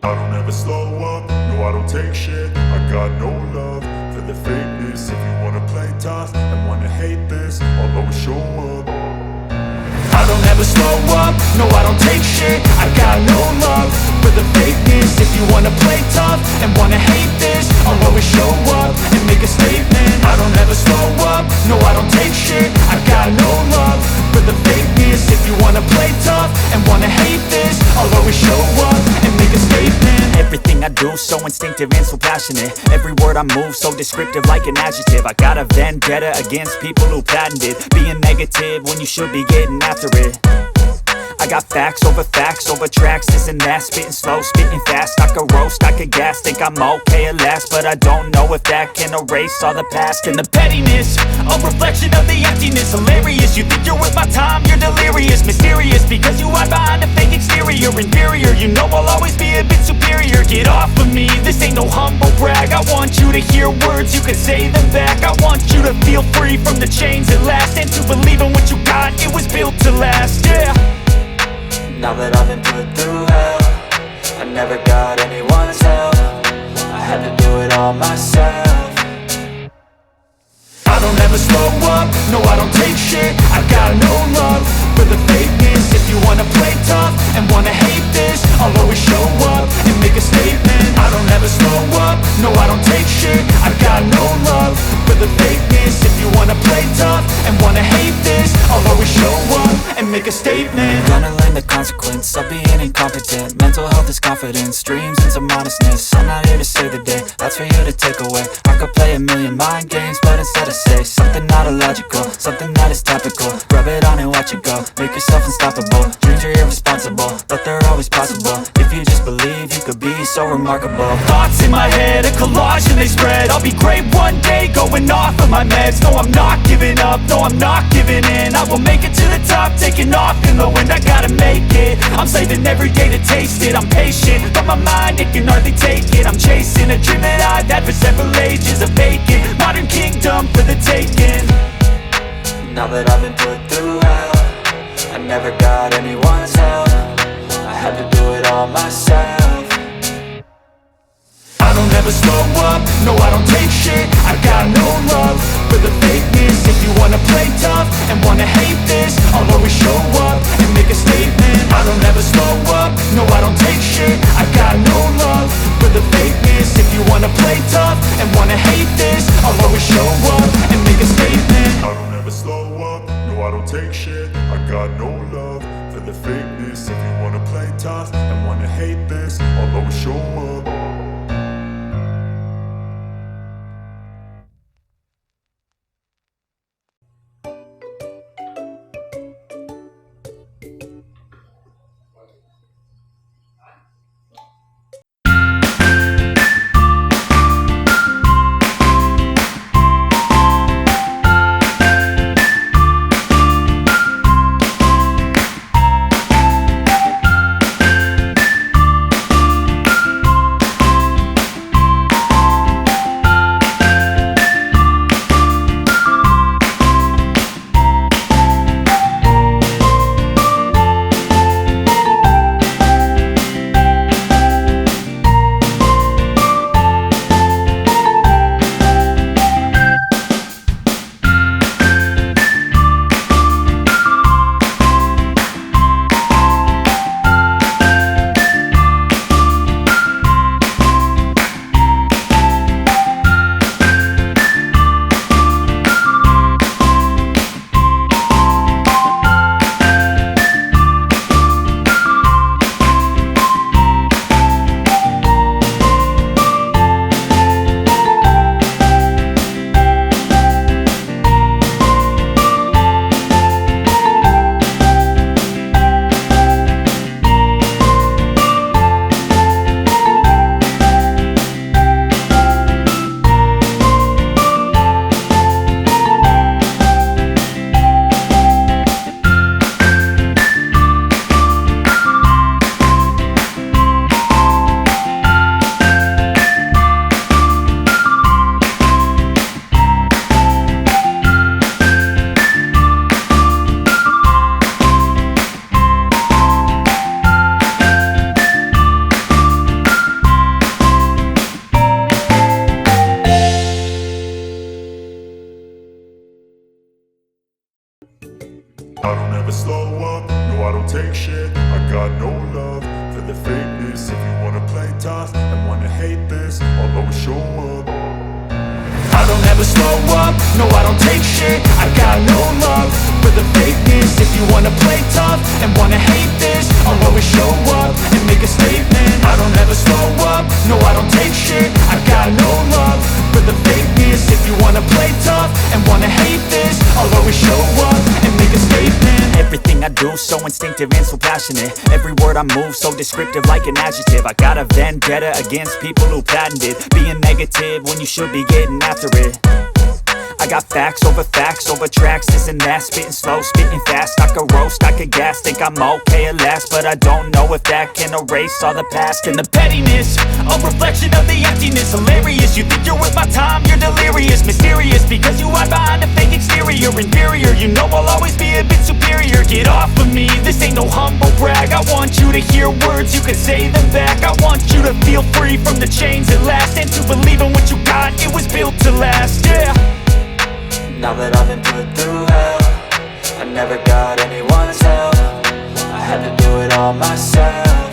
I don't ever slow up, no I don't take shit. I got no love for the fakeness. If you wanna play tough and wanna hate this, I'll always show up. I don't ever slow up, no I don't take shit. I got no love for the fakeness. If you wanna play tough and wanna hate this, I'll always show up and make a statement. I don't ever slow up, no I don't take shit. I got no love for the fakeness. If you wanna play tough and wanna hate this, I'll always show up and make a statement. Everything I do so instinctive and so passionate. Every word I move so descriptive like an adjective. I got a vendetta against people who patented being negative when you should be getting after it. I got facts over tracks, this and that. Spitting slow, spitting fast, I could roast, I could gas. Think I'm okay at last, but I don't know if that can erase all the past. And the pettiness, a reflection of the emptiness. Hilarious, you think you're worth my time, you're delirious. Mysterious, because you hide behind a fake exterior. Inferior, you know I'll always be a bit superior. Get off of me, this ain't no humble brag. I want you to hear words, you can say them back. I want you to feel free from the chains at last, and to believe in what you got, it was built to last, yeah. Now that I've been put through hell, I never got anyone's help. I had to do it all myself. I don't ever slow up, no I don't take shit. I got no love for the fakeness. If you wanna play tough and wanna hate this, I'll always show up and make a statement. I don't ever slow up, no I don't take shit. I got no love for the fakeness. If you wanna play tough and wanna hate this, I'll always show up and make a statement. Gonna learn the consequence of being incompetent. Mental health is confidence, dreams and some modestness. I'm not here to save the day, that's for you to take away. I could play a million mind games, but instead I say something not illogical, something that is topical. Rub it on and watch it go, make yourself unstoppable. Dreams are irresponsible, but they're always possible. If you just believe, you could be so remarkable. Thoughts in my head, a collage and they spread. I'll be great one day, going off of my meds. No, I'm not giving up, no, I'm not giving in. I will make it to the top, taking off in the wind. I gotta make it, I'm saving every day to taste it. I'm patient, but my mind, it can hardly take it. I'm chasing a dream that I've had for several ages. A vacant, modern kingdom for the taking. Now that I've been put through hell, I never got anyone's help. I had to do it all myself. I don't ever slow up, no I don't take shit. I got no love for the fakeness. If you wanna play tough and wanna hate this, I'll always show up and make a statement. I don't ever slow up, no I don't take shit. I got no love for the fakeness. If you wanna play tough and wanna hate this, I'll always show up and make a statement. I don't ever slow up, no I don't take shit. I got no love for the fakeness. If you wanna play tough and wanna hate this, I'll always show up. I don't ever slow up, no I don't take shit. I got no love for the fakeness. If you wanna play tough and wanna hate this, I'll always show up. I don't ever slow up, no I don't take shit. I got no love for the fakeness. If you wanna play tough and wanna hate this, I'll always show up and make a statement. I don't ever slow up, no I don't take shit. I got no love for the fakeness. If you wanna play tough and wanna hate this, I'll always show up and make a statement. Everything I do so instinctive and so passionate. Every word I move so descriptive like an adjective. I got a vendetta against people who patented being negative when you should be getting after it. I got facts over tracks, this and that. Spitting slow, spitting fast. I could roast, I could gas. Think I'm okay at last, but I don't know if that can erase all the past. And the pettiness, a reflection of the emptiness. Hilarious, you think you're worth my time, you're delirious. Mysterious, because you hide behind a fake exterior. Inferior, you know I'll always be a bit superior. Get off of me, this ain't no humble brag. I want you to hear words, you can say them back. I want you to feel free from the chains at last, and to believe in what you got, it was built to last, yeah. Now that I've been put through hell, I never got anyone's help. I had to do it all myself.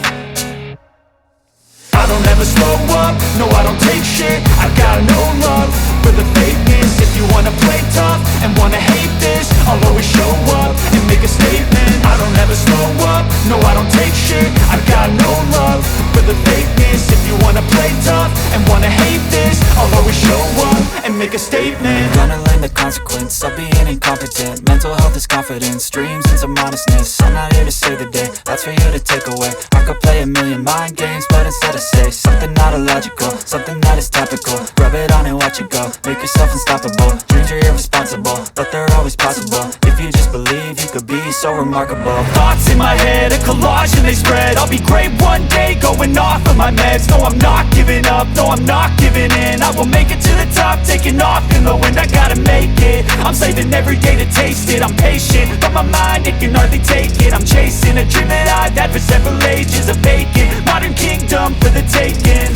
I don't ever slow up, no I don't take shit. I got no love for the fakeness. If you wanna play tough and wanna hate this, I'll always show up and make a statement. I don't ever slow up, no I don't take shit. I got no love for the fakeness. If you wanna play tough and wanna hate this, I'll always show up and make a statement. Gonna learn the consequence of being incompetent. Mental health is confidence, dreams into modestness. I'm not here to save the day, that's for you to take away. I could play a million mind games, but instead I say something not illogical, something that is topical. Rub it on and watch it go, make yourself unstoppable. Dreams are irresponsible, but they're always possible. If you just believe, you could be so remarkable. Thoughts in my head, a collage and they spread. I'll be great one day, going off of my meds. No, I'm not giving up, no, I'm not giving in. I will make it to the top, taking off in the wind. I gotta make it, I'm saving every day to taste it. I'm patient, but my mind, it can hardly take it. I'm chasing a dream that I've had for several ages. A vacant, modern kingdom for the taking.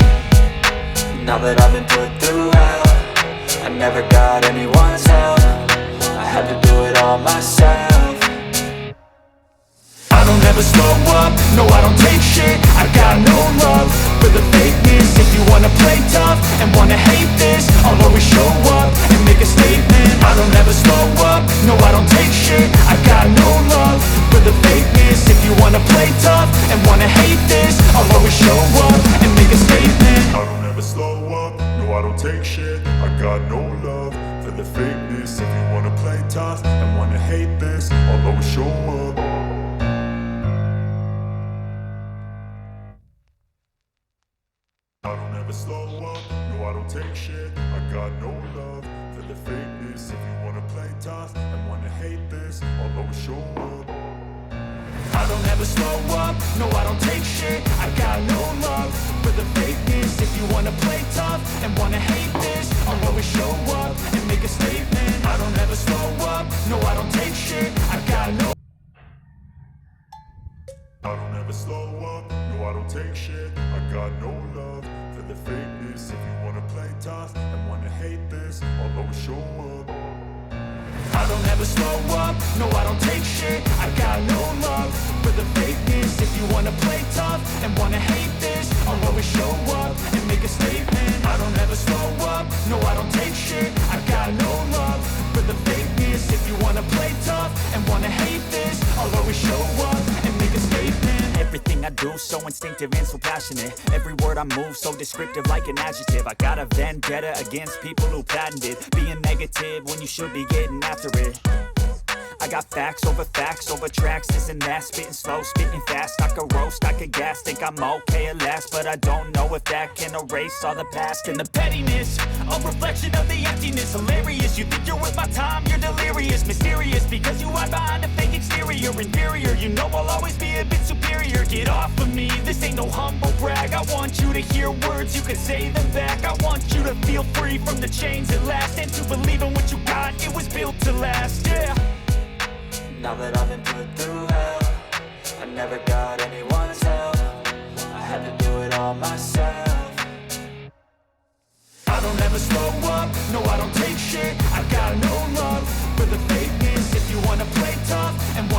Now that I've been put through hell, I never got anyone's help. I had to do it all myself. I don't ever slow up, no I don't take shit. I got no love for the fakeness. If you wanna play tough and wanna hate this, I'll always show up and make a statement. I don't ever slow up, no I don't take shit. I got no love for the fakeness. If you wanna play tough and wanna hate this, I'll always show up and make a statement. I don't ever slow up, no I don't take shit. I got no love for the fakeness. If you wanna play tough and wanna hate this, I'll always show up. I don't ever slow up, no I don't take shit. I got no love for the fakeness. If you wanna play tough and wanna hate this, I'll always show up. I don't ever slow up, no I don't take shit. I got no love for the fakeness. If you wanna play tough and wanna hate this, I'll always show up and make a statement. I don't ever slow up, no I don't take shit. I got no. I don't ever slow up, no I don't take shit. I got no love for the fakeness. If you wanna play tough and wanna hate this, I'll always show up. I don't ever slow up, no I don't take shit. I got no love for the fakeness. If you wanna play tough and wanna hate this, I'll always show up and make a statement. I don't ever slow up, no I don't take shit. I got no love for the fakeness. If you wanna play tough and wanna hate this, I'll always show up and make a statement. Everything I do so instinctive and so passionate. Every word I move so descriptive like an adjective. I got a vendetta against people who patented being negative when you should be getting after it. I got facts over tracks, this and that. Spitting slow, spitting fast. I could roast, I could gas. Think I'm okay at last, but I don't know if that can erase all the past. And the pettiness, a reflection of the emptiness. Hilarious, you think you're worth my time, you're delirious. Mysterious, because you hide behind a fake exterior. Inferior, you know I'll always be a bit superior. Get off of me, this ain't no humble brag. I want you to hear words, you can say them back. I want you to feel free from the chains at last, and to believe in what you got, it was built to last, yeah. Now that I've been put through hell, I never got anyone's help. I had to do it all myself. I don't ever slow up, no I don't take shit. I got no love for the fakeness. If you wanna play tough and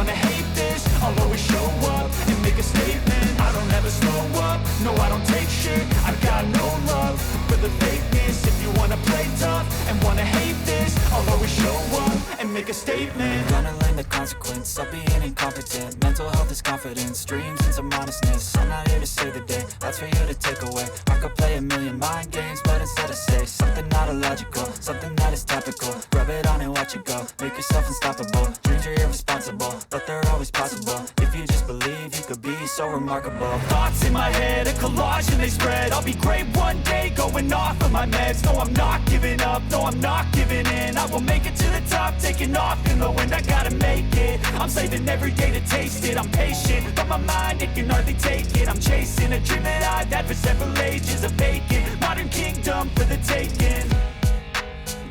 make a statement. Gonna learn the consequence of being incompetent. Mental health is confidence, dreams and some honestness. I'm not here to save the day, that's for you to take away. I could play a million mind games, but instead I say something not illogical, something that is topical. Rub it on and watch it go, make yourself unstoppable. Dreams are irresponsible, but they're always possible. If you just believe, you could be so remarkable. Thoughts in my head, a collage and they spread. I'll be great one day, going off of my meds. No, I'm not giving up, no, I'm not giving in. I will make it to the top, taking off in the wind. I gotta make it, I'm saving every day to taste it. I'm patient, but my mind, it can hardly take it. I'm chasing a dream that I've had for several ages. A vacant, modern kingdom for the taking.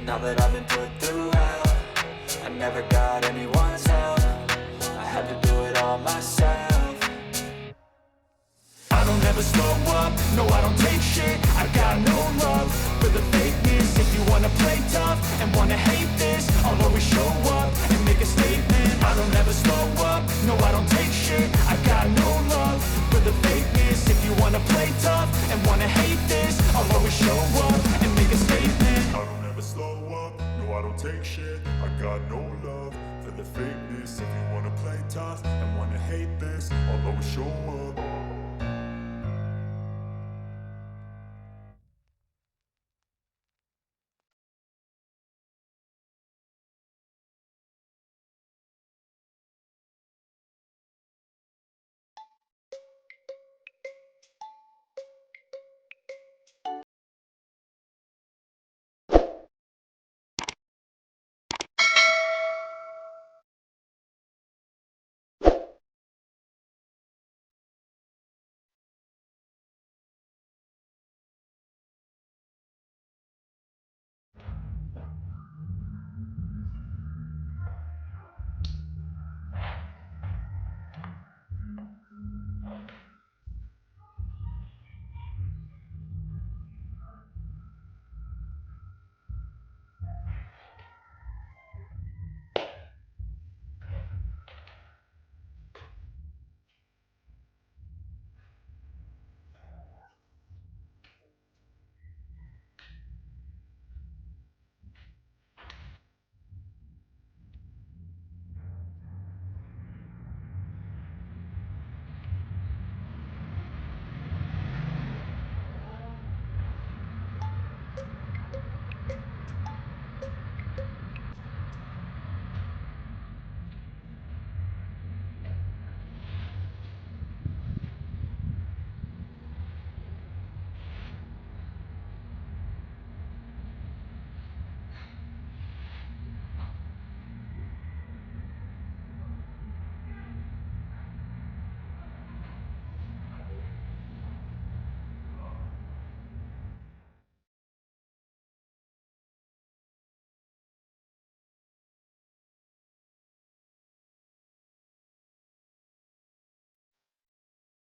Now that I've been put through hell, I never got anyone's help. I had to do it all myself. I don't ever slow up, no I don't take shit. I got no love for the fakeness. If you wanna play tough and wanna hate this, I'll always show up and make a statement. I don't ever slow up, no I don't take shit. I got no love for the fakeness. If you wanna play tough and wanna hate this, I'll always show up and make a statement. I don't ever slow up, no I don't take shit. I got no love for the fakeness. If you wanna play tough and wanna hate this, I'll always show up